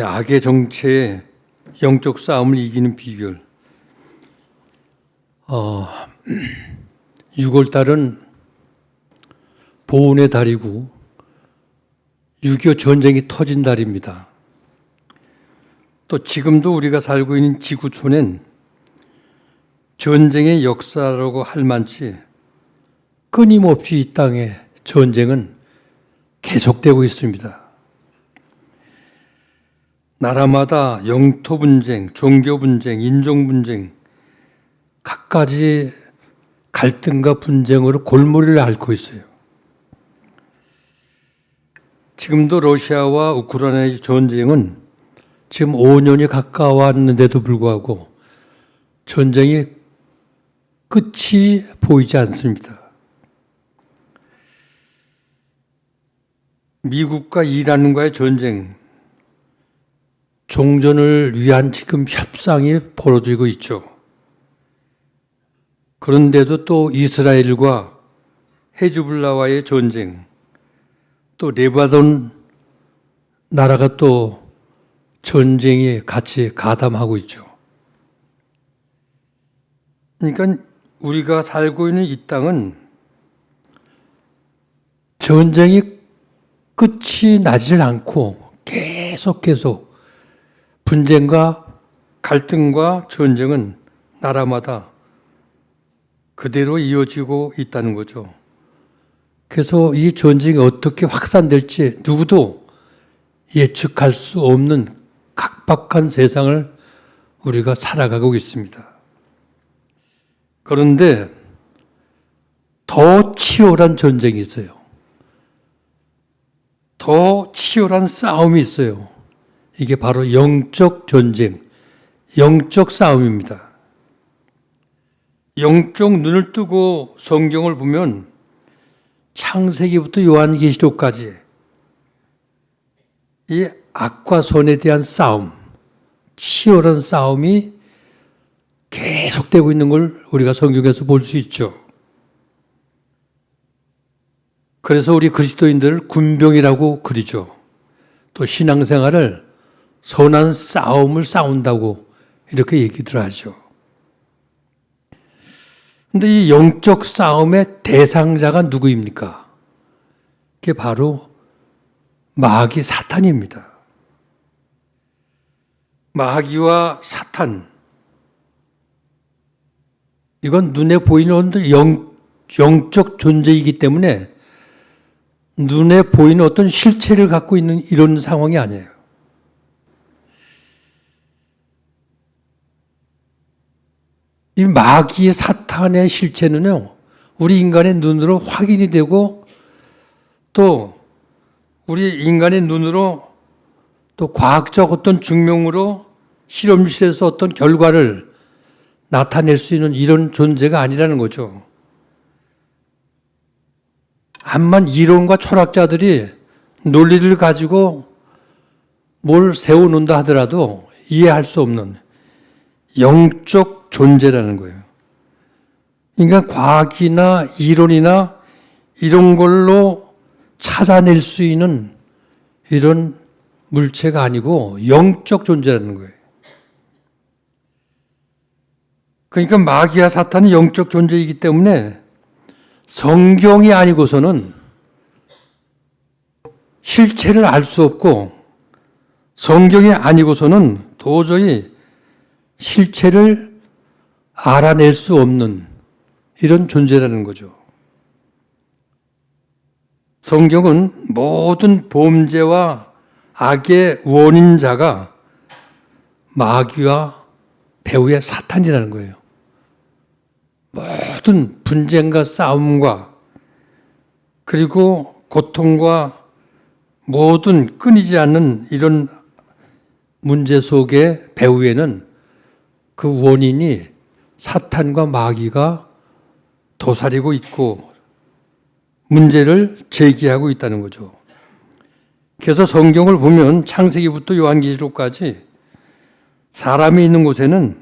악의 정체에 영적 싸움을 이기는 비결. 6월달은 보훈의 달이고 6.25 전쟁이 터진 달입니다. 또 지금도 우리가 살고 있는 지구촌엔 전쟁의 역사라고 할 만치 끊임없이 이 땅에 전쟁은 계속되고 있습니다. 나라마다 영토 분쟁, 종교 분쟁, 인종 분쟁, 갖가지 갈등과 분쟁으로 골머리를 앓고 있어요. 지금도 러시아와 우크라이나의 전쟁은 지금 5년이 가까웠는데도 불구하고 전쟁이 끝이 보이지 않습니다. 미국과 이란과의 전쟁, 종전을 위한 지금 협상이 벌어지고 있죠. 그런데도 또 이스라엘과 헤즈볼라와의 전쟁, 또 레바논 나라가 또 전쟁에 같이 가담하고 있죠. 그러니까 우리가 살고 있는 이 땅은 전쟁이 끝이 나질 않고 계속 분쟁과 갈등과 전쟁은 나라마다 그대로 이어지고 있다는 거죠. 그래서 이 전쟁이 어떻게 확산될지 누구도 예측할 수 없는 각박한 세상을 우리가 살아가고 있습니다. 그런데 더 치열한 전쟁이 있어요. 더 치열한 싸움이 있어요. 이게 바로 영적 전쟁, 영적 싸움입니다. 영적 눈을 뜨고 성경을 보면 창세기부터 요한계시록까지 이 악과 선에 대한 싸움, 치열한 싸움이 계속되고 있는 걸 우리가 성경에서 볼 수 있죠. 그래서 우리 그리스도인들을 군병이라고 그리죠. 또 신앙생활을 선한 싸움을 싸운다고 이렇게 얘기들 하죠. 그런데 이 영적 싸움의 대상자가 누구입니까? 그게 바로 마귀 사탄입니다. 마귀와 사탄, 이건 눈에 보이는 영적 존재이기 때문에 눈에 보이는 어떤 실체를 갖고 있는 이런 상황이 아니에요. 이 마귀의 사탄의 실체는요, 우리 인간의 눈으로 확인이 되고 또 우리 인간의 눈으로 또 과학적 어떤 증명으로 실험실에서 어떤 결과를 나타낼 수 있는 이런 존재가 아니라는 거죠. 암만 이론과 철학자들이 논리를 가지고 뭘 세워놓는다 하더라도 이해할 수 없는 영적 존재라는 거예요. 그러니까 과학이나 이론이나 이런 걸로 찾아낼 수 있는 이런 물체가 아니고 영적 존재라는 거예요. 그러니까 마귀와 사탄은 영적 존재이기 때문에 성경이 아니고서는 실체를 알 수 없고 성경이 아니고서는 도저히 실체를 알아낼 수 없는 이런 존재라는 거죠. 성경은 모든 범죄와 악의 원인자가 마귀와 배후의 사탄이라는 거예요. 모든 분쟁과 싸움과 그리고 고통과 모든 끊이지 않는 이런 문제 속의 배후에는 그 원인이 사탄과 마귀가 도사리고 있고 문제를 제기하고 있다는 거죠. 그래서 성경을 보면 창세기부터 요한계시록까지 사람이 있는 곳에는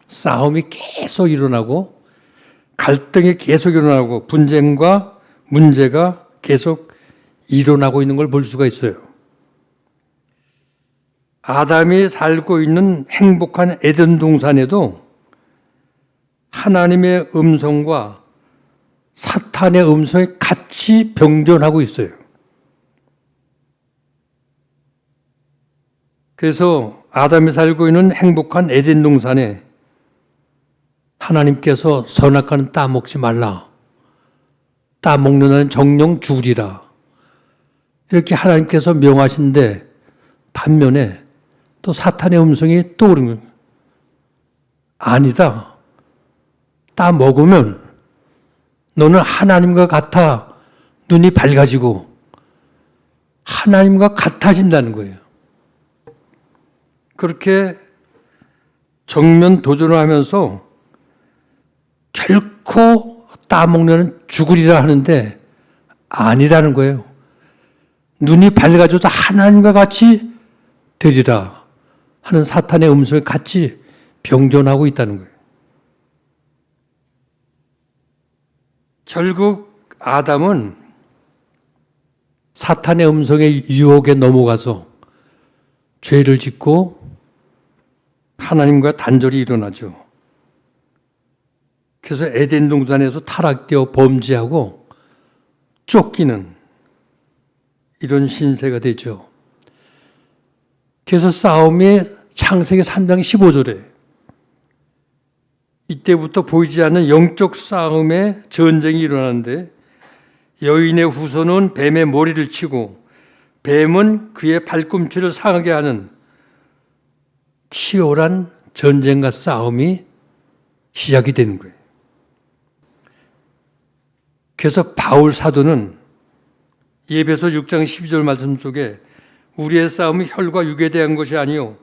싸움이 계속 일어나고 갈등이 계속 일어나고 분쟁과 문제가 계속 일어나고 있는 걸 볼 수가 있어요. 아담이 살고 있는 행복한 에덴 동산에도 하나님의 음성과 사탄의 음성이 같이 병존하고 있어요. 그래서 아담이 살고 있는 행복한 에덴 동산에 하나님께서 선악과는 따먹지 말라. 따먹는 한 정령 죽으리라. 이렇게 하나님께서 명하신데 반면에 또 사탄의 음성이 떠오르는 거예요. 아니다. 따먹으면 너는 하나님과 같아 눈이 밝아지고 하나님과 같아진다는 거예요. 그렇게 정면 도전을 하면서 결코 따먹는 죽으리라 하는데 아니라는 거예요. 눈이 밝아져서 하나님과 같이 되리라 하는 사탄의 음성을 같이 병존하고 있다는 거예요. 결국 아담은 사탄의 음성의 유혹에 넘어가서 죄를 짓고 하나님과 단절이 일어나죠. 그래서 에덴 동산에서 타락되어 범죄하고 쫓기는 이런 신세가 되죠. 그래서 싸움이 창세기 3장 15절에 이때부터 보이지 않는 영적 싸움의 전쟁이 일어나는데 여인의 후손은 뱀의 머리를 치고 뱀은 그의 발꿈치를 상하게 하는 치열한 전쟁과 싸움이 시작이 되는 거예요. 그래서 바울 사도는 에베소 6장 12절 말씀 속에 우리의 싸움이 혈과 육에 대한 것이 아니요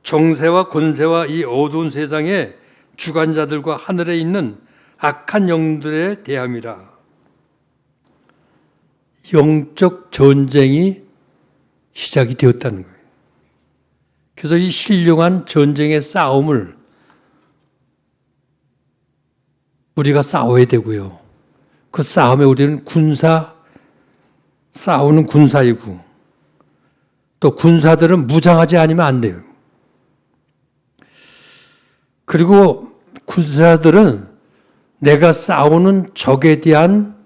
정세와 권세와 이 어두운 세상의 주관자들과 하늘에 있는 악한 영들에 대함이라. 영적 전쟁이 시작이 되었다는 거예요. 그래서 이 신령한 전쟁의 싸움을 우리가 싸워야 되고요. 그 싸움에 우리는 싸우는 군사이고 또 군사들은 무장하지 않으면 안 돼요. 그리고 군사들은 내가 싸우는 적에 대한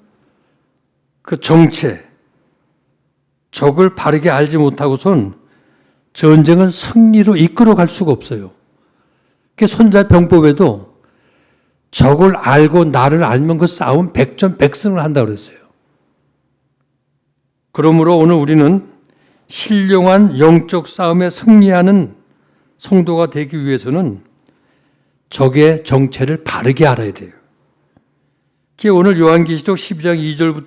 그 정체, 적을 바르게 알지 못하고선 전쟁은 승리로 이끌어갈 수가 없어요. 그 손자병법에도 적을 알고 나를 알면 그 싸움 백전백승을 한다고 그랬어요. 그러므로 오늘 우리는 신령한 영적 싸움에 승리하는 성도가 되기 위해서는 적의 정체를 바르게 알아야 돼요. 오늘 요한계시록 12장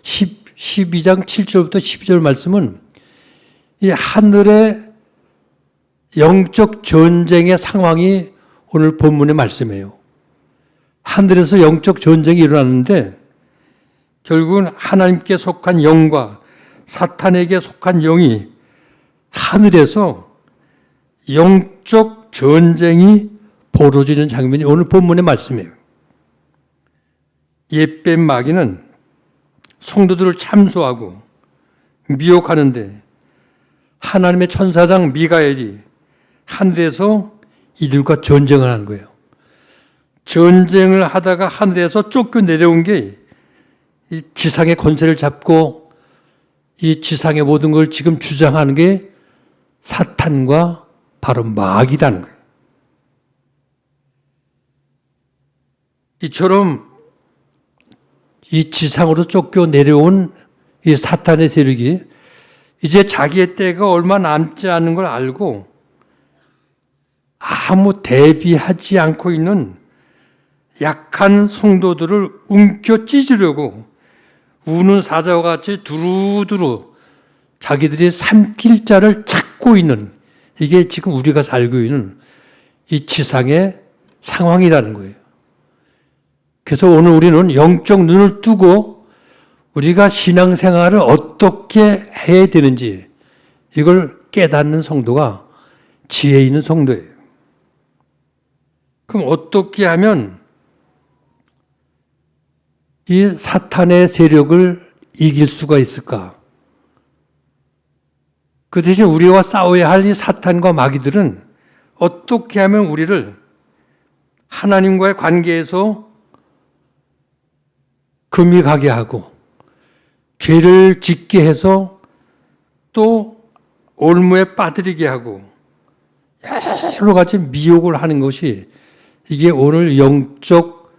7절부터 12절 말씀은 이 하늘의 영적 전쟁의 상황이 오늘 본문의 말씀이에요. 하늘에서 영적 전쟁이 일어났는데 결국은 하나님께 속한 영과 사탄에게 속한 영이 하늘에서 영적 전쟁이 벌어지는 장면이 오늘 본문의 말씀이에요. 옛뱀 마귀는 성도들을 참소하고 미혹하는데 하나님의 천사장 미가엘이 하늘에서 이들과 전쟁을 하는 거예요. 전쟁을 하다가 하늘에서 쫓겨 내려온 게 이 지상의 권세를 잡고 이 지상의 모든 걸 지금 주장하는 게 사탄과 바로 마귀라는 거예요. 이처럼 이 지상으로 쫓겨 내려온 이 사탄의 세력이 이제 자기의 때가 얼마 남지 않은 걸 알고 아무 대비하지 않고 있는 약한 성도들을 움켜 찢으려고 우는 사자와 같이 두루두루 자기들이 삼킬 자를 찾고 있는 이게 지금 우리가 살고 있는 이 지상의 상황이라는 거예요. 그래서 오늘 우리는 영적 눈을 뜨고 우리가 신앙생활을 어떻게 해야 되는지 이걸 깨닫는 성도가 지혜 있는 성도예요. 그럼 어떻게 하면 이 사탄의 세력을 이길 수가 있을까? 그 대신 우리와 싸워야 할 이 사탄과 마귀들은 어떻게 하면 우리를 하나님과의 관계에서 금이 가게 하고 죄를 짓게 해서 또 올무에 빠뜨리게 하고 여러 가지 미혹을 하는 것이 이게 오늘 영적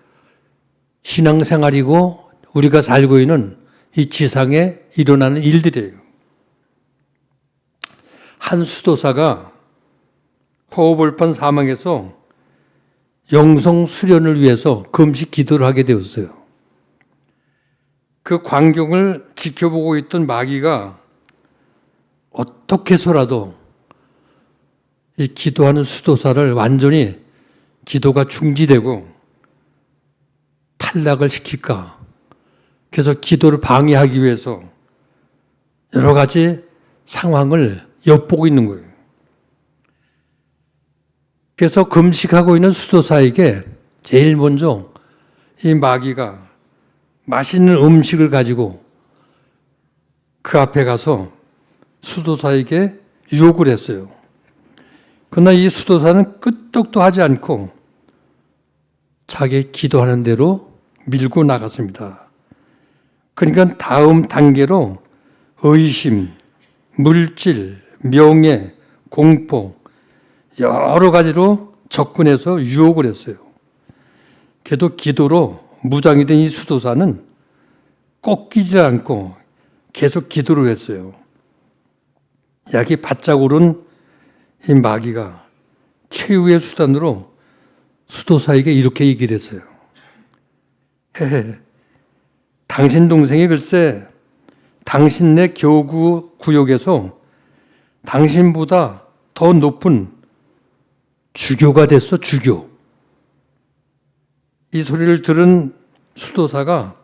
신앙생활이고 우리가 살고 있는 이 지상에 일어나는 일들이에요. 한 수도사가 호흡을판 사망해서 영성 수련을 위해서 금식 기도를 하게 되었어요. 그 광경을 지켜보고 있던 마귀가 어떻게 해서라도 이 기도하는 수도사를 완전히 기도가 중지되고 탈락을 시킬까? 그래서 기도를 방해하기 위해서 여러 가지 상황을 엿보고 있는 거예요. 그래서 금식하고 있는 수도사에게 제일 먼저 이 마귀가 맛있는 음식을 가지고 그 앞에 가서 수도사에게 유혹을 했어요. 그러나 이 수도사는 끄떡도 하지 않고 자기 기도하는 대로 밀고 나갔습니다. 그러니까 다음 단계로 의심, 물질, 명예, 공포 여러 가지로 접근해서 유혹을 했어요. 그래도 기도로 무장이 된 이 수도사는 꺾이지 않고 계속 기도를 했어요. 약이 바짝 오른 이 마귀가 최후의 수단으로 수도사에게 이렇게 얘기를 했어요. 헤헤, 당신 동생이 글쎄 당신네 교구 구역에서 당신보다 더 높은 주교가 됐어, 주교. 이 소리를 들은 수도사가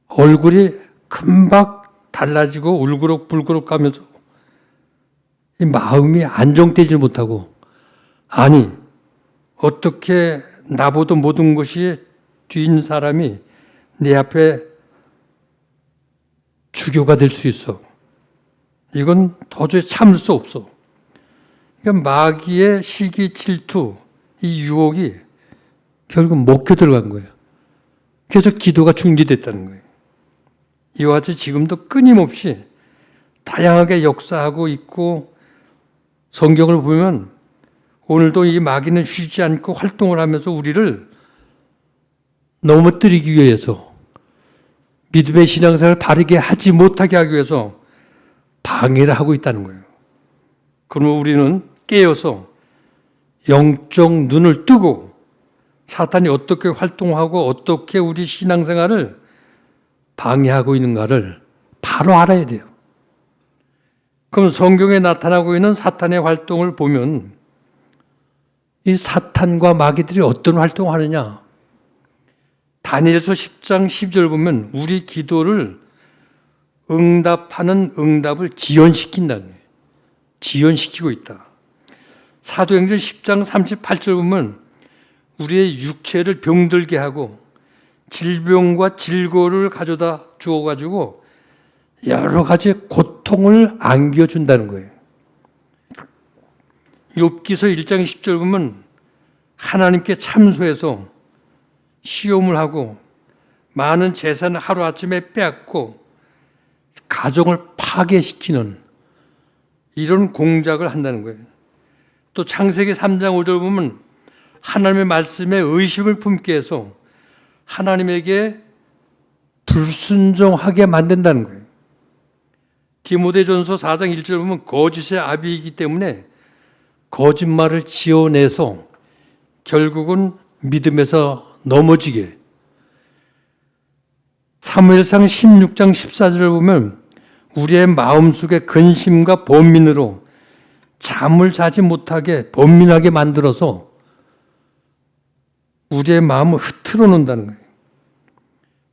얼굴이 금방 달라지고 울그럭불그럭 가면서 이 마음이 안정되질 못하고, 아니 어떻게 나보다 모든 것이 뒤인 사람이 내 앞에 주교가 될 수 있어. 이건 도저히 참을 수 없어. 그러니까 마귀의 시기 질투, 이 유혹이 결국 먹혀 들어간 거예요. 그래서 기도가 중지됐다는 거예요. 이와 같이 지금도 끊임없이 다양하게 역사하고 있고, 성경을 보면 오늘도 이 마귀는 쉬지 않고 활동을 하면서 우리를 넘어뜨리기 위해서, 믿음의 신앙생활을 바르게 하지 못하게 하기 위해서 방해를 하고 있다는 거예요. 그러면 우리는 깨어서 영적 눈을 뜨고 사탄이 어떻게 활동하고 어떻게 우리 신앙생활을 방해하고 있는가를 바로 알아야 돼요. 그럼 성경에 나타나고 있는 사탄의 활동을 보면 이 사탄과 마귀들이 어떤 활동을 하느냐? 다니엘서 10장 10절 보면 우리 기도를 응답하는 응답을 지연시킨다는 거예요. 지연시키고 있다. 사도행전 10장 38절 보면 우리의 육체를 병들게 하고 질병과 질고를 가져다 주어가지고 여러 가지 고통을 안겨준다는 거예요. 욥기서 1장 10절 보면 하나님께 참소해서 시험을 하고 많은 재산을 하루아침에 빼앗고 가정을 파괴시키는 이런 공작을 한다는 거예요. 또 창세기 3장 5절 보면 하나님의 말씀에 의심을 품게 해서 하나님에게 불순종하게 만든다는 거예요. 디모데전서 4장 1절 보면 거짓의 아비이기 때문에 거짓말을 지어내서 결국은 믿음에서 넘어지게. 사무엘상 16장 14절을 보면 우리의 마음속에 근심과 번민으로 잠을 자지 못하게 번민하게 만들어서 우리의 마음을 흐트러 놓는다는 거예요.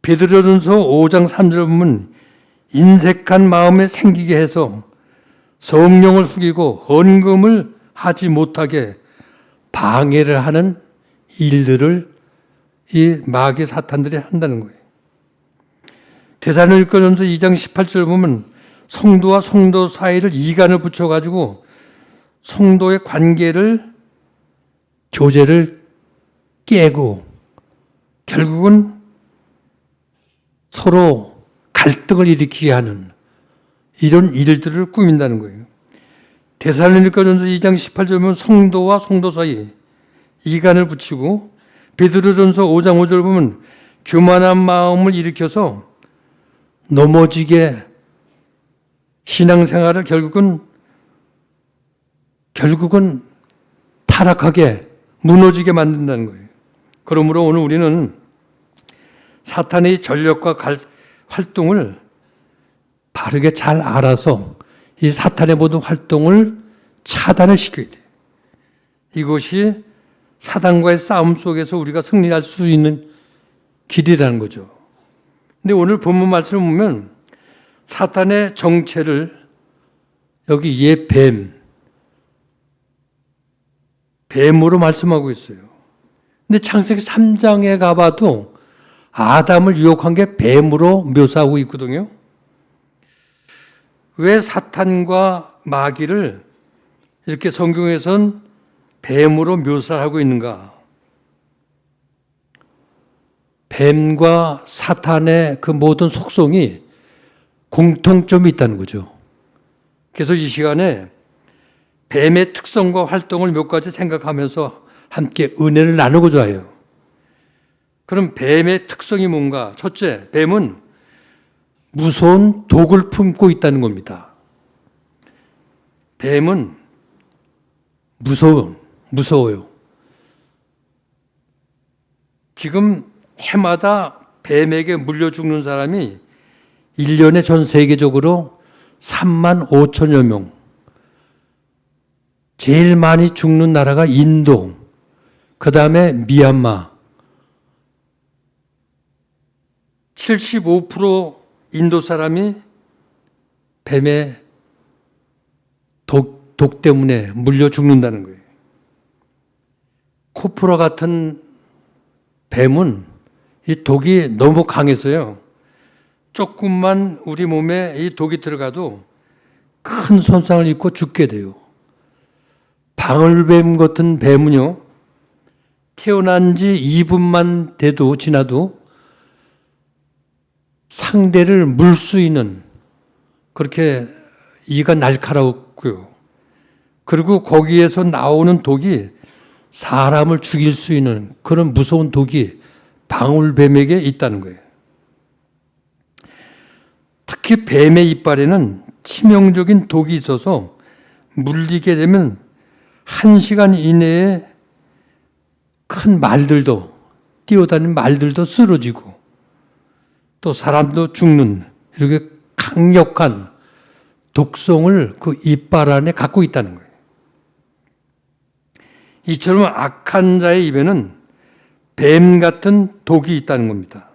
베드로전서 5장 3절 보면 인색한 마음에 생기게 해서 성령을 숙이고 헌금을 하지 못하게 방해를 하는 일들을 이 마귀 사탄들이 한다는 거예요. 데살로니가전서 2장 18절 보면 성도와 성도 사이를 이간을 붙여가지고 성도의 관계를, 교제를 깨고 결국은 서로 갈등을 일으키게 하는 이런 일들을 꾸민다는 거예요. 데살로니가전서 2장 18절 보면 성도와 성도 사이 이간을 붙이고, 베드로전서 5장 5절 보면 교만한 마음을 일으켜서 넘어지게 신앙생활을 결국은 타락하게, 무너지게 만든다는 거예요. 그러므로 오늘 우리는 사탄의 전력과 활동을 바르게 잘 알아서 이 사탄의 모든 활동을 차단을 시켜야 돼요. 이것이 사단과의 싸움 속에서 우리가 승리할 수 있는 길이라는 거죠. 근데 오늘 본문 말씀을 보면 사탄의 정체를 여기 뱀으로 말씀하고 있어요. 근데 창세기 3장에 가봐도 아담을 유혹한 게 뱀으로 묘사하고 있거든요. 왜 사탄과 마귀를 이렇게 성경에선 뱀으로 묘사하고 있는가? 뱀과 사탄의 그 모든 속성이 공통점이 있다는 거죠. 그래서 이 시간에 뱀의 특성과 활동을 몇 가지 생각하면서 함께 은혜를 나누고자 해요. 그럼 뱀의 특성이 뭔가? 첫째, 뱀은 무서운 독을 품고 있다는 겁니다. 뱀은 무서워요. 지금 해마다 뱀에게 물려 죽는 사람이 1년에 전 세계적으로 3만 5천여 명. 제일 많이 죽는 나라가 인도, 그 다음에 미얀마. 75% 인도 사람이 뱀의 독 때문에 물려 죽는다는 거예요. 코프라 같은 뱀은 이 독이 너무 강해서요. 조금만 우리 몸에 이 독이 들어가도 큰 손상을 입고 죽게 돼요. 방울뱀 같은 뱀은요, 태어난 지 2분만 지나도 상대를 물 수 있는, 그렇게 이가 날카롭고요. 그리고 거기에서 나오는 독이 사람을 죽일 수 있는 그런 무서운 독이 방울뱀에게 있다는 거예요. 특히 뱀의 이빨에는 치명적인 독이 있어서 물리게 되면 1시간 이내에 큰 말들도, 뛰어다니는 말들도 쓰러지고 또 사람도 죽는 이렇게 강력한 독성을 그 이빨 안에 갖고 있다는 거예요. 이처럼 악한 자의 입에는 뱀 같은 독이 있다는 겁니다.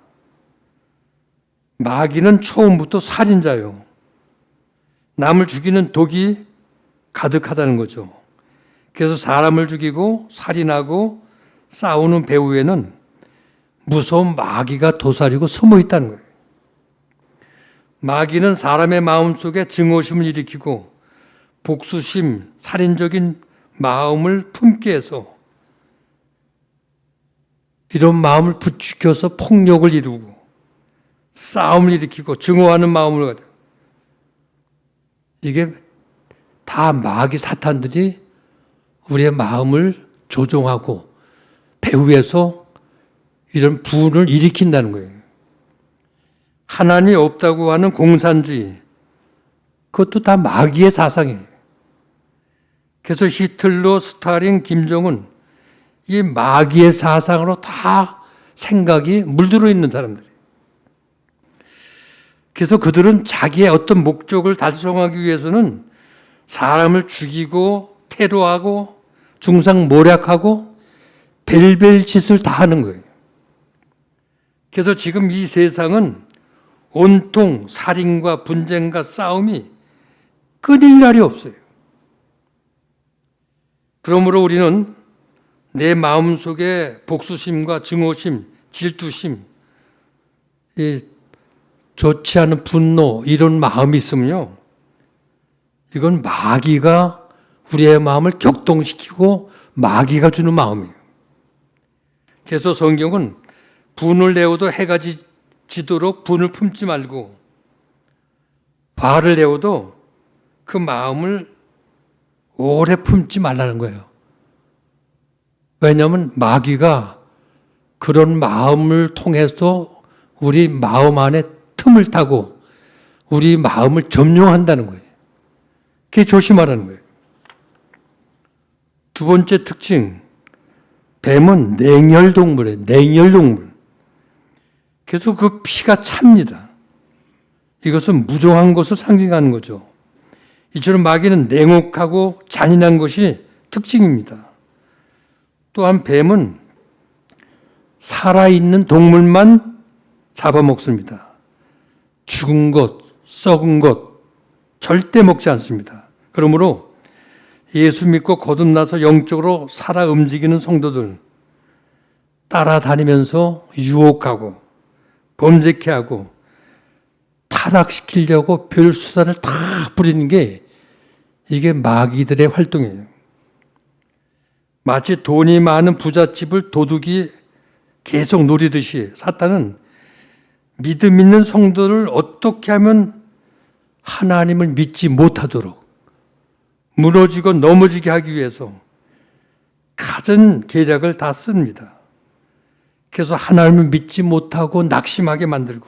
마귀는 처음부터 살인자요. 남을 죽이는 독이 가득하다는 거죠. 그래서 사람을 죽이고 살인하고 싸우는 배후에는 무서운 마귀가 도사리고 숨어 있다는 거예요. 마귀는 사람의 마음속에 증오심을 일으키고 복수심, 살인적인 마음을 품게 해서 이런 마음을 부추겨서 폭력을 이루고 싸움을 일으키고 증오하는 마음을 가지고, 이게 다 마귀 사탄들이 우리의 마음을 조종하고 배후에서 이런 분을 일으킨다는 거예요. 하나님이 없다고 하는 공산주의, 그것도 다 마귀의 사상이에요. 그래서 히틀러, 스탈린, 김정은, 이 마귀의 사상으로 다 생각이 물들어 있는 사람들이에요. 그래서 그들은 자기의 어떤 목적을 달성하기 위해서는 사람을 죽이고 테러하고 중상모략하고 별별 짓을 다 하는 거예요. 그래서 지금 이 세상은 온통 살인과 분쟁과 싸움이 끊일 날이 없어요. 그러므로 우리는 내 마음속에 복수심과 증오심, 질투심, 좋지 않은 분노, 이런 마음이 있으면요, 이건 마귀가 우리의 마음을 격동시키고 마귀가 주는 마음이에요. 그래서 성경은 분을 내어도 해가 지도록 분을 품지 말고 화를 내어도 그 마음을 오래 품지 말라는 거예요. 왜냐하면 마귀가 그런 마음을 통해서 우리 마음 안에 틈을 타고 우리 마음을 점령한다는 거예요. 그게 조심하라는 거예요. 두 번째 특징, 뱀은 냉혈동물이에요. 냉혈동물. 그래서 그 피가 찹니다. 이것은 무정한 것을 상징하는 거죠. 이처럼 마귀는 냉혹하고 잔인한 것이 특징입니다. 또한 뱀은 살아있는 동물만 잡아먹습니다. 죽은 것, 썩은 것 절대 먹지 않습니다. 그러므로 예수 믿고 거듭나서 영적으로 살아 움직이는 성도들 따라다니면서 유혹하고 범죄케 하고 타락시키려고 별 수단을 다 부리는 게 이게 마귀들의 활동이에요. 마치 돈이 많은 부잣집을 도둑이 계속 노리듯이 사탄은 믿음 있는 성도를 어떻게 하면 하나님을 믿지 못하도록 무너지고 넘어지게 하기 위해서 갖은 계략을 다 씁니다. 그래서 하나님을 믿지 못하고 낙심하게 만들고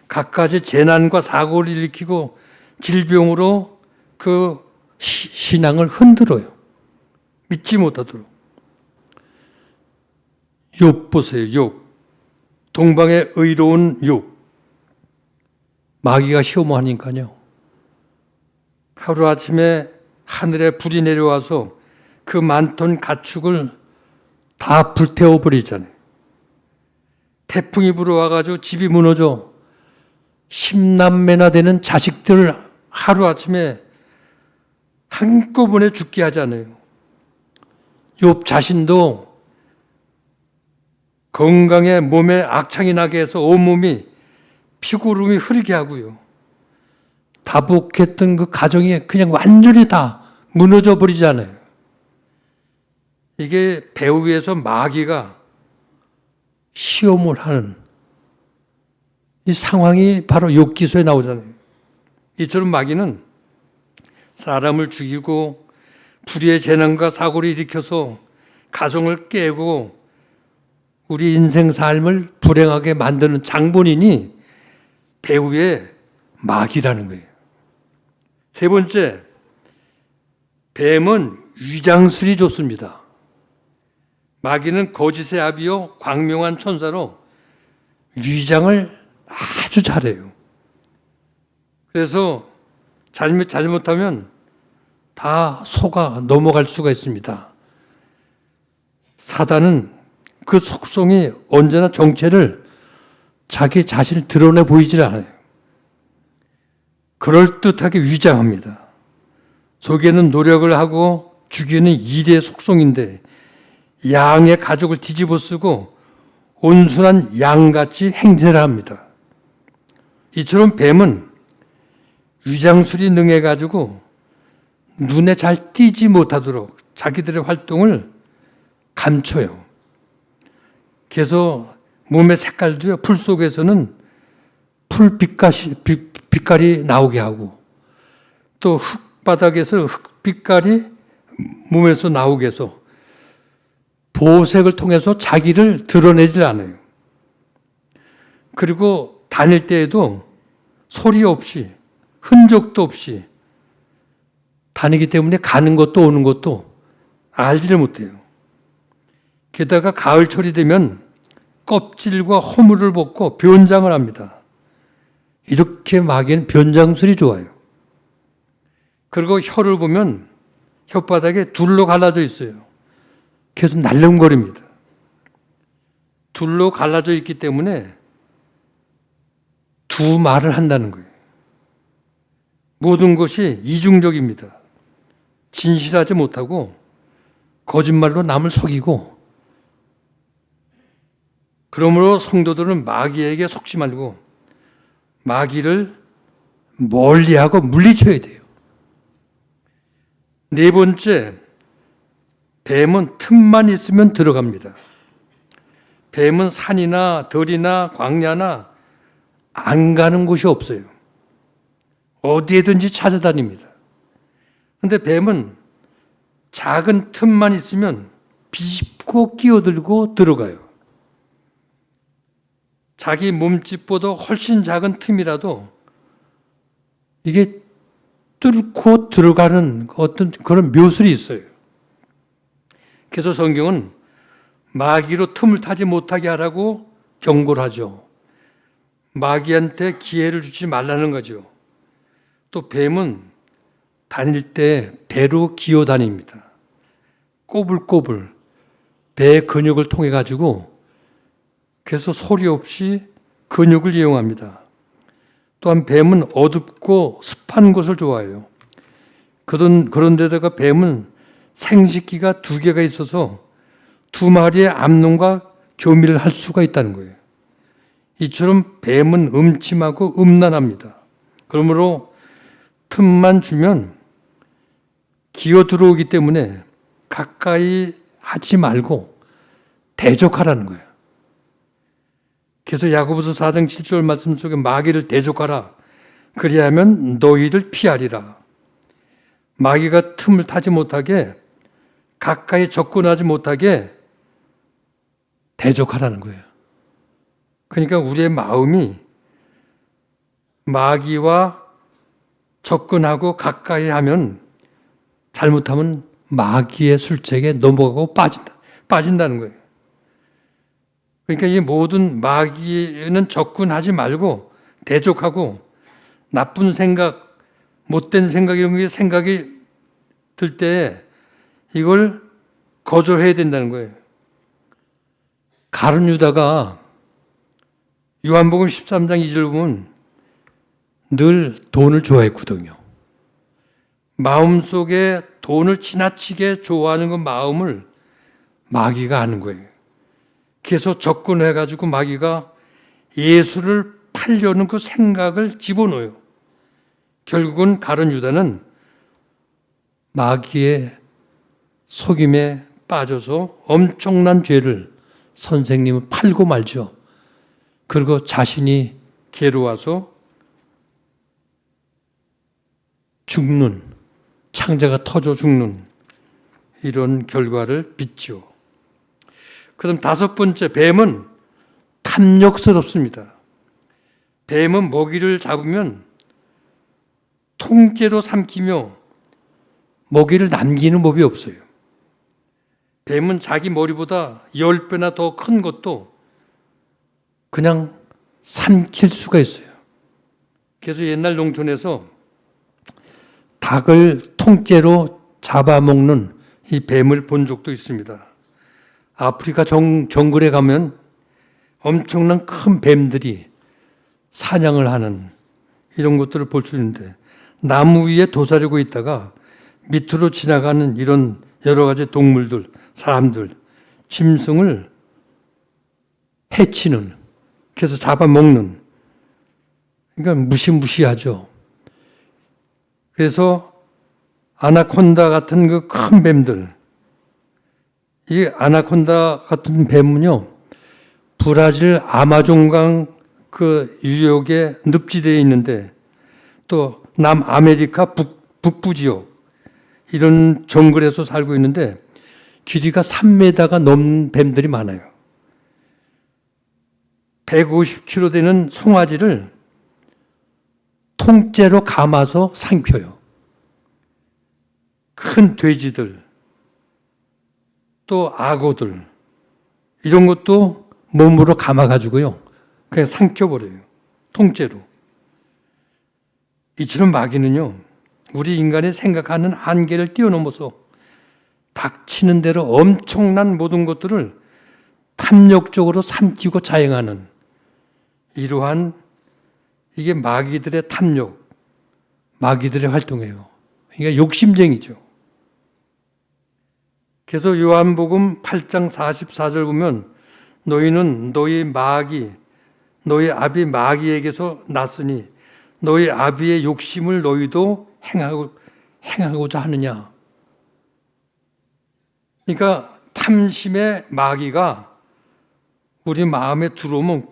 갖가지 재난과 사고를 일으키고 질병으로 그 신앙을 흔들어요. 믿지 못하도록. 욥 보세요. 욥. 동방의 의로운 욥. 마귀가 시험하니까요. 하루아침에 하늘에 불이 내려와서 그 많던 가축을 다 불태워버리잖아요. 태풍이 불어와가지고 집이 무너져 10남매나 되는 자식들 하루아침에 한꺼번에 죽게 하잖아요. 욥 자신도 건강에 몸에 악창이 나게 해서 온몸이 피고름이 흐르게 하고요. 다복했던 그 가정이 그냥 완전히 다 무너져 버리잖아요. 이게 배후에서 마귀가 시험을 하는 이 상황이 바로 욥기서에 나오잖아요. 이처럼 마귀는 사람을 죽이고 불의의 재난과 사고를 일으켜서 가정을 깨고 우리 인생 삶을 불행하게 만드는 장본인이 배후의 마귀라는 거예요. 세 번째, 뱀은 위장술이 좋습니다. 마귀는 거짓의 아비요 광명한 천사로 위장을 아주 잘해요. 그래서 잘못하면 다 속아 넘어갈 수가 있습니다. 사단은 그 속성이 언제나 정체를 자기 자신을 드러내 보이질 않아요. 그럴듯하게 위장합니다. 속에는 노력을 하고 죽이는 이의 속성인데 양의 가죽을 뒤집어 쓰고 온순한 양같이 행세를 합니다. 이처럼 뱀은 위장술이 능해가지고 눈에 잘 띄지 못하도록 자기들의 활동을 감춰요. 그래서 몸의 색깔도요, 풀 속에서는 풀 빛깔이 나오게 하고 또 흙바닥에서 흙빛깔이 몸에서 나오게 해서 보색을 통해서 자기를 드러내질 않아요. 그리고 다닐 때에도 소리 없이 흔적도 없이 다니기 때문에 가는 것도 오는 것도 알지를 못해요. 게다가 가을철이 되면 껍질과 허물을 벗고 변장을 합니다. 이렇게 마귀는 변장술이 좋아요. 그리고 혀를 보면 혓바닥에 둘로 갈라져 있어요. 계속 날름거립니다. 둘로 갈라져 있기 때문에 두 말을 한다는 거예요. 모든 것이 이중적입니다. 진실하지 못하고 거짓말로 남을 속이고, 그러므로 성도들은 마귀에게 속지 말고 마귀를 멀리하고 물리쳐야 돼요. 네 번째, 뱀은 틈만 있으면 들어갑니다. 뱀은 산이나 들이나 광야나 안 가는 곳이 없어요. 어디에든지 찾아다닙니다. 그런데 뱀은 작은 틈만 있으면 비집고 끼어들고 들어가요. 자기 몸집보다 훨씬 작은 틈이라도 이게 뚫고 들어가는 어떤 그런 묘술이 있어요. 그래서 성경은 마귀로 틈을 타지 못하게 하라고 경고를 하죠. 마귀한테 기회를 주지 말라는 거죠. 또 뱀은 다닐 때 배로 기어 다닙니다. 꼬불꼬불 배 근육을 통해 가지고 그래서 소리 없이 근육을 이용합니다. 또한 뱀은 어둡고 습한 곳을 좋아해요. 그런 데다가 뱀은 생식기가 2개가 있어서 2마리의 암놈과 교미를 할 수가 있다는 거예요. 이처럼 뱀은 음침하고 음란합니다. 그러므로 틈만 주면 기어 들어오기 때문에 가까이 하지 말고 대적하라는 거예요. 그래서 야고보서 4장 7절 말씀 속에 마귀를 대적하라. 그리하면 너희를 피하리라. 마귀가 틈을 타지 못하게 가까이 접근하지 못하게 대적하라는 거예요. 그러니까 우리의 마음이 마귀와 접근하고 가까이 하면 잘못하면 마귀의 술책에 넘어가고 빠진다는 거예요. 그러니까 이 모든 마귀는 접근하지 말고 대적하고 나쁜 생각, 못된 생각 이런 게 생각이 들 때 이걸 거절해야 된다는 거예요. 가룟 유다가 요한복음 13장 2절 보면 늘 돈을 좋아했거든요. 마음속에 돈을 지나치게 좋아하는 그 마음을 마귀가 아는 거예요. 그래서 접근해가지고 마귀가 예수를 팔려는 그 생각을 집어넣어요. 결국은 가룟 유다는 마귀의 속임에 빠져서 엄청난 죄를 선생님을 팔고 말죠. 그리고 자신이 괴로워서 죽는, 창자가 터져 죽는 이런 결과를 빚죠. 그럼 5번째, 뱀은 탐욕스럽습니다. 뱀은 먹이를 잡으면 통째로 삼키며 먹이를 남기는 법이 없어요. 뱀은 자기 머리보다 10배나 더 큰 것도 그냥 삼킬 수가 있어요. 그래서 옛날 농촌에서 닭을 통째로 잡아먹는 이 뱀을 본 적도 있습니다. 아프리카 정글에 가면 엄청난 큰 뱀들이 사냥을 하는 이런 것들을 볼 수 있는데 나무 위에 도사리고 있다가 밑으로 지나가는 이런 여러 가지 동물들, 사람들, 짐승을 해치는, 그래서 잡아먹는, 그러니까 무시무시하죠. 그래서 아나콘다 같은 그 큰 뱀들, 이 아나콘다 같은 뱀은요, 브라질 아마존강 그 유역에 늪지대에 있는데 또 남아메리카 북부 지역 이런 정글에서 살고 있는데 길이가 3m가 넘는 뱀들이 많아요. 150kg 되는 송아지를 통째로 감아서 삼켜요. 큰 돼지들, 또 악어들 이런 것도 몸으로 감아가지고요. 그냥 삼켜버려요. 통째로. 이처럼 마귀는요. 우리 인간의 생각하는 한계를 뛰어넘어서 닥치는 대로 엄청난 모든 것들을 탐욕적으로 삼키고 자행하는 이러한 이게 마귀들의 탐욕, 마귀들의 활동이에요. 그러니까 욕심쟁이죠. 그래서 요한복음 8장 44절 보면 너희는 너희 마귀, 너희 아비 마귀에게서 났으니 너희 아비의 욕심을 너희도 행하고자 하느냐. 그러니까 탐심의 마귀가 우리 마음에 들어오면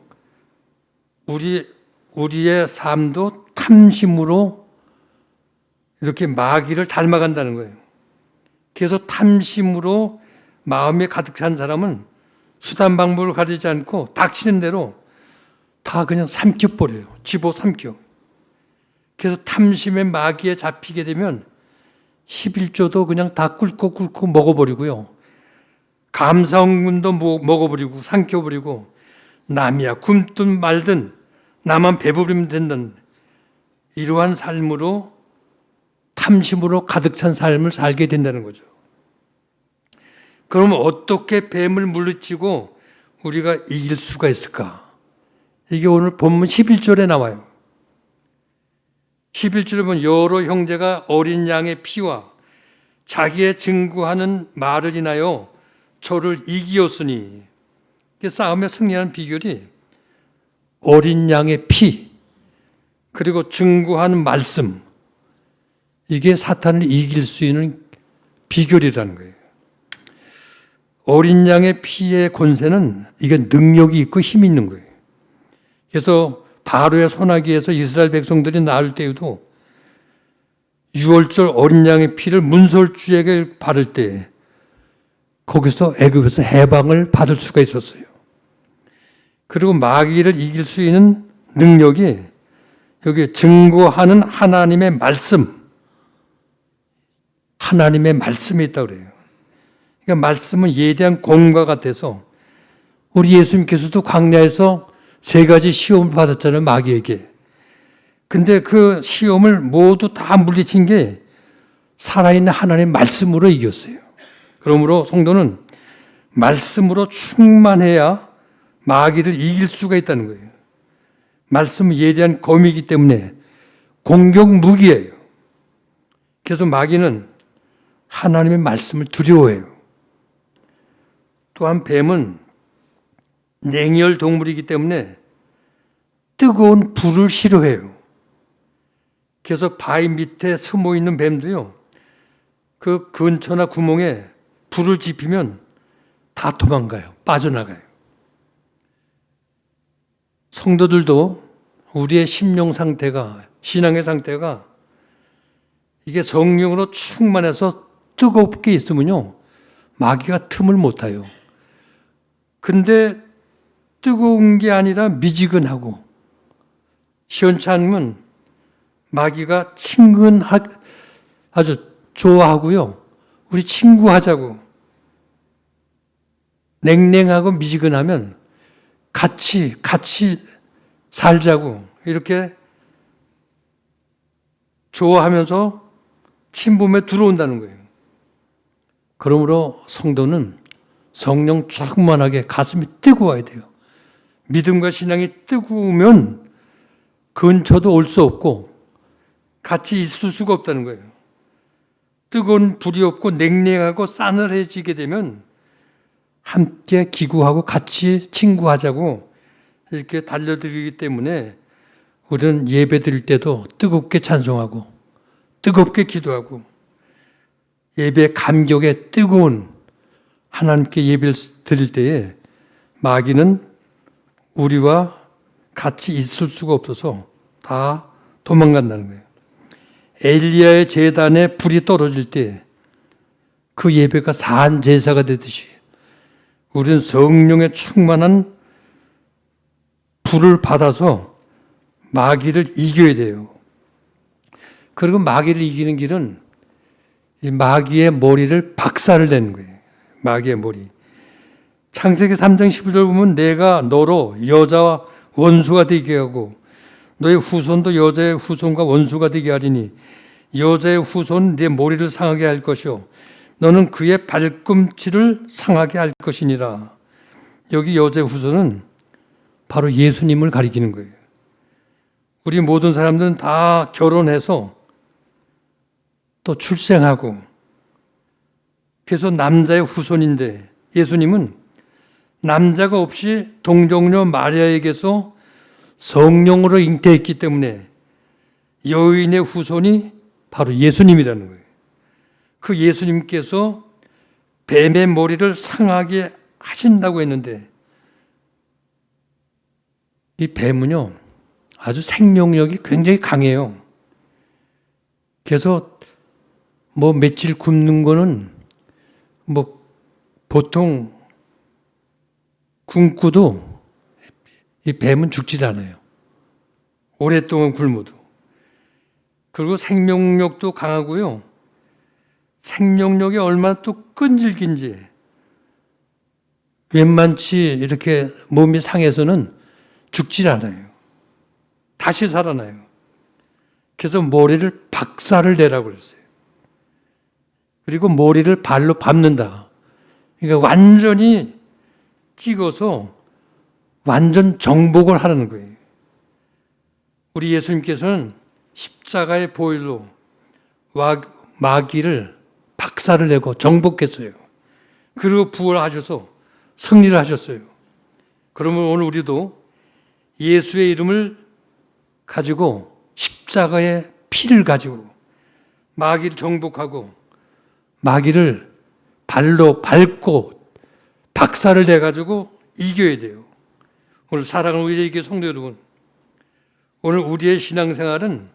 우리의 삶도 탐심으로 이렇게 마귀를 닮아간다는 거예요. 그래서 탐심으로 마음에 가득 찬 사람은 수단 방법을 가리지 않고 닥치는 대로 다 그냥 삼켜버려요. 집어삼켜. 그래서 탐심의 마귀에 잡히게 되면 11조도 그냥 다 꿀꺽꿀꺽 먹어버리고요. 감사원금도 먹어버리고 삼켜버리고 남이야 굶든 말든 나만 배부르면 된다는 이러한 삶으로 탐심으로 가득 찬 삶을 살게 된다는 거죠. 그러면 어떻게 뱀을 물리치고 우리가 이길 수가 있을까? 이게 오늘 본문 11절에 나와요. 11절에 보면 여러 형제가 어린 양의 피와 자기의 증거하는 말을 인하여 저를 이기었으니, 싸움에 승리하는 비결이 어린 양의 피 그리고 증거하는 말씀, 이게 사탄을 이길 수 있는 비결이라는 거예요. 어린 양의 피의 권세는 이게 능력이 있고 힘이 있는 거예요. 그래서 바로의 손아귀에서 이스라엘 백성들이 나올 때에도 유월절 어린 양의 피를 문설주에게 바를 때 거기서 애굽에서 해방을 받을 수가 있었어요. 그리고 마귀를 이길 수 있는 능력이 여기 증거하는 하나님의 말씀, 하나님의 말씀이 있다고 그래요. 그러니까 말씀은 예대한 검과 같아서 우리 예수님께서도 광야에서 3가지 시험을 받았잖아요, 마귀에게. 근데 그 시험을 모두 다 물리친 게 살아있는 하나님의 말씀으로 이겼어요. 그러므로 성도는 말씀으로 충만해야 마귀를 이길 수가 있다는 거예요. 말씀은 예대한 검이기 때문에 공격 무기예요. 그래서 마귀는 하나님의 말씀을 두려워해요. 또한 뱀은 냉혈 동물이기 때문에 뜨거운 불을 싫어해요. 그래서 바위 밑에 숨어 있는 뱀도요, 그 근처나 구멍에 불을 지피면 다 도망가요. 빠져나가요. 성도들도 우리의 심령 상태가, 신앙의 상태가 이게 성령으로 충만해서 뜨겁게 있으면요, 마귀가 틈을 못 타요. 근데 뜨거운 게 아니라 미지근하고 시원치 않으면 마귀가 아주 좋아하고요. 우리 친구하자고. 냉랭하고 미지근하면 같이 살자고 이렇게 좋아하면서 침범에 들어온다는 거예요. 그러므로 성도는 성령 충만하게 가슴이 뜨거워야 돼요. 믿음과 신앙이 뜨거우면 근처도 올 수 없고 같이 있을 수가 없다는 거예요. 뜨거운 불이 없고 냉랭하고 싸늘해지게 되면 함께 기구하고 같이 친구하자고 이렇게 달려들기 때문에 우리는 예배 드릴 때도 뜨겁게 찬송하고 뜨겁게 기도하고 예배 감격에 뜨거운 하나님께 예배를 드릴 때에 마귀는 우리와 같이 있을 수가 없어서 다 도망간다는 거예요. 엘리야의 제단에 불이 떨어질 때 그 예배가 산 제사가 되듯이 우리는 성령에 충만한 불을 받아서 마귀를 이겨야 돼요. 그리고 마귀를 이기는 길은 이 마귀의 머리를 박살을 내는 거예요. 마귀의 머리. 창세기 3장 15절 보면 내가 너로 여자와 원수가 되게 하고 너의 후손도 여자의 후손과 원수가 되게 하리니 여자의 후손은 네 머리를 상하게 할 것이요 너는 그의 발꿈치를 상하게 할 것이니라. 여기 여자의 후손은 바로 예수님을 가리키는 거예요. 우리 모든 사람들은 다 결혼해서 또 출생하고 그래서 남자의 후손인데 예수님은 남자가 없이 동정녀 마리아에게서 성령으로 잉태했기 때문에 여인의 후손이 바로 예수님이라는 거예요. 그 예수님께서 뱀의 머리를 상하게 하신다고 했는데 이 뱀은요 아주 생명력이 굉장히 강해요. 그래서 뭐 며칠 굶는 거는 뭐 보통 굶고도 이 뱀은 죽질 않아요. 오랫동안 굶어도. 그리고 생명력도 강하고요. 생명력이 얼마나 또 끈질긴지 웬만치 이렇게 몸이 상해서는 죽질 않아요. 다시 살아나요. 그래서 머리를 박살을 내라고 그랬어요. 그리고 머리를 발로 밟는다. 그러니까 완전히 찍어서 완전 정복을 하라는 거예요. 우리 예수님께서는 십자가의 보혈로 마귀를 박살을 내고 정복했어요. 그리고 부활하셔서 승리를 하셨어요. 그러면 오늘 우리도 예수의 이름을 가지고 십자가의 피를 가지고 마귀를 정복하고 마귀를 발로 밟고 박살을 내가지고 이겨야 돼요. 오늘 사랑하는 우리의 성도 여러분, 오늘 우리의 신앙생활은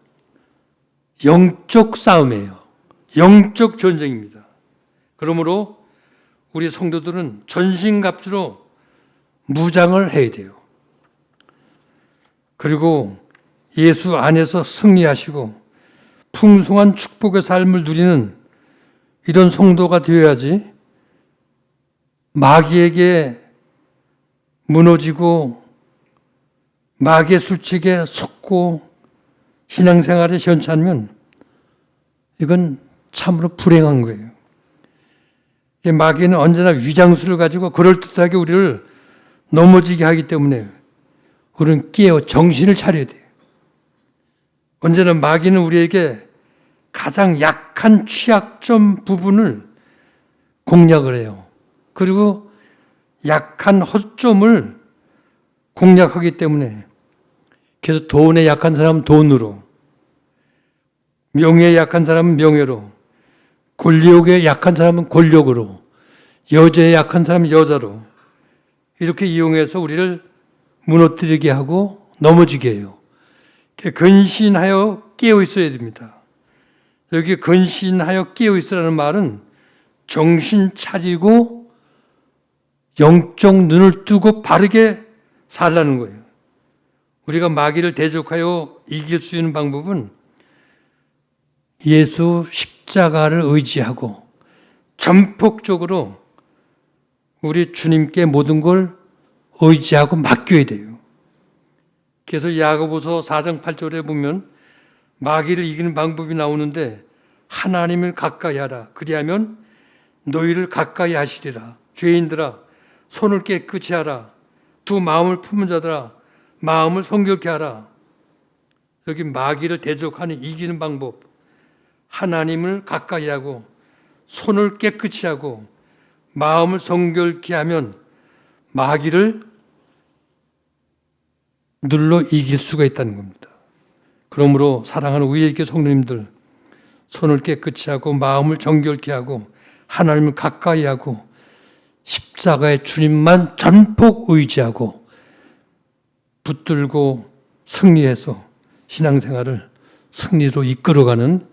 영적 싸움이에요. 영적 전쟁입니다. 그러므로 우리 성도들은 전신갑주로 무장을 해야 돼요. 그리고 예수 안에서 승리하시고 풍성한 축복의 삶을 누리는 이런 성도가 되어야지 마귀에게 무너지고 마귀의 술책에 속고 신앙생활에 시원치 않으면 이건 참으로 불행한 거예요. 마귀는 언제나 위장수를 가지고 그럴듯하게 우리를 넘어지게 하기 때문에 우리는 깨어 정신을 차려야 돼요. 언제나 마귀는 우리에게 가장 약한 취약점 부분을 공략을 해요. 그리고 약한 허점을 공략하기 때문에 그래서 돈에 약한 사람은 돈으로, 명예에 약한 사람은 명예로, 권력에 약한 사람은 권력으로, 여자에 약한 사람은 여자로 이렇게 이용해서 우리를 무너뜨리게 하고 넘어지게 해요. 근신하여 깨어 있어야 됩니다. 여기 근신하여 깨어 있으라는 말은 정신 차리고 영적 눈을 뜨고 바르게 살라는 거예요. 우리가 마귀를 대적하여 이길 수 있는 방법은 예수 십자가를 의지하고 전폭적으로 우리 주님께 모든 걸 의지하고 맡겨야 돼요. 그래서 야고보서 4장 8절에 보면 마귀를 이기는 방법이 나오는데 하나님을 가까이 하라. 그리하면 너희를 가까이 하시리라. 죄인들아 손을 깨끗이 하라. 두 마음을 품은 자들아 마음을 성결케 하라. 여기 마귀를 대적하는 이기는 방법, 하나님을 가까이 하고 손을 깨끗이 하고 마음을 성결케 하면 마귀를 눌러 이길 수가 있다는 겁니다. 그러므로 사랑하는 우리의 성도님들, 손을 깨끗이 하고 마음을 정결케 하고 하나님을 가까이 하고 십자가의 주님만 전폭 의지하고 붙들고 승리해서 신앙생활을 승리로 이끌어가는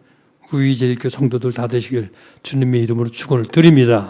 우리 제일교 성도들 다 되시길 주님의 이름으로 축원을 드립니다.